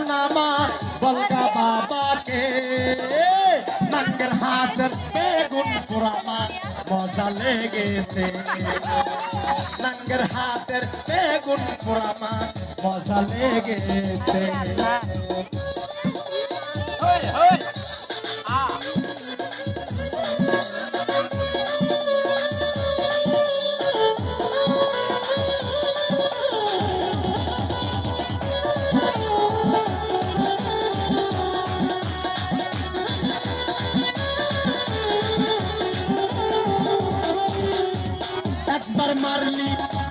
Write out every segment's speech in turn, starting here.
নামা বলগা বাবাকে নাঙ্গের হাতের বেগুন পোড়ামা মজা লেগেছে নাঙ্গের হাতের বেগুন পোড়ামা মজা লেগেছে একবার মারলি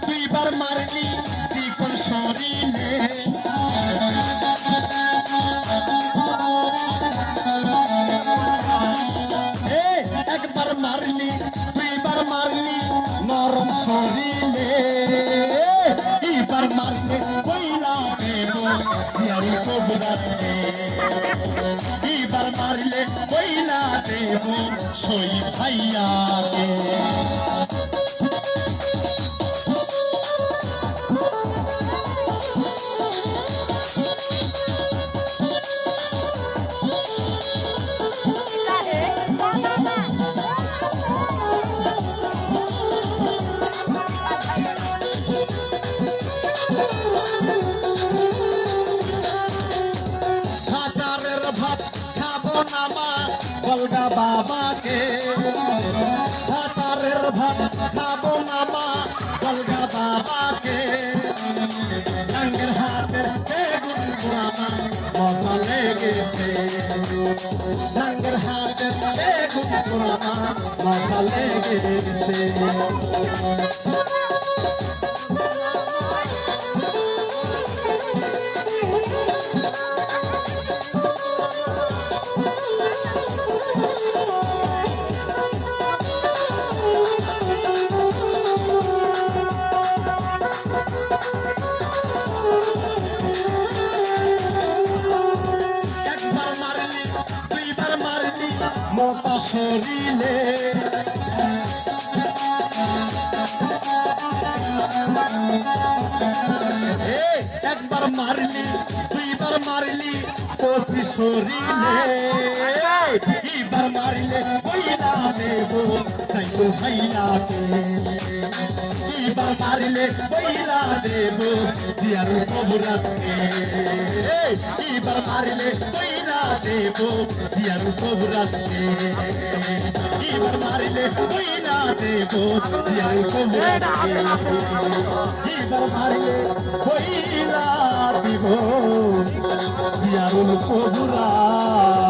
দুইবার মারলি চিকন শরীরে একবার মারলি দুইবার মারলি নরম শরীরে এইবার মারলে কইলা দেব ইয়ারি কবুরাতে এইবার মারলে কইলা দেব সই ভাইয়াকে বলগা বাবাকে ভাতারের ভাত খাবো না মা বলগা বাবাকে নাঙ্গের হাতের বেগুন পোড়ামা মজা লেগেছে নাঙ্গের হাতের বেগুন পোড়ামা মজা লেগেছে মোটা শরীরে একবার মারলি দুইবার মারলি পতি শরীরে এইবার মারলে কইলা দেব তাই তো ভাইয়াকে এইবার মারলে কইলা দেব জিয়ার কবুরাতে এইবার মারলে কইলা দেব জিয়ার কবুরাতে এইবার মারলে কইলা দেব জিয়ার কবুরাতে এইবার মারলে কইলা দিব জিয়ার কবুরাতে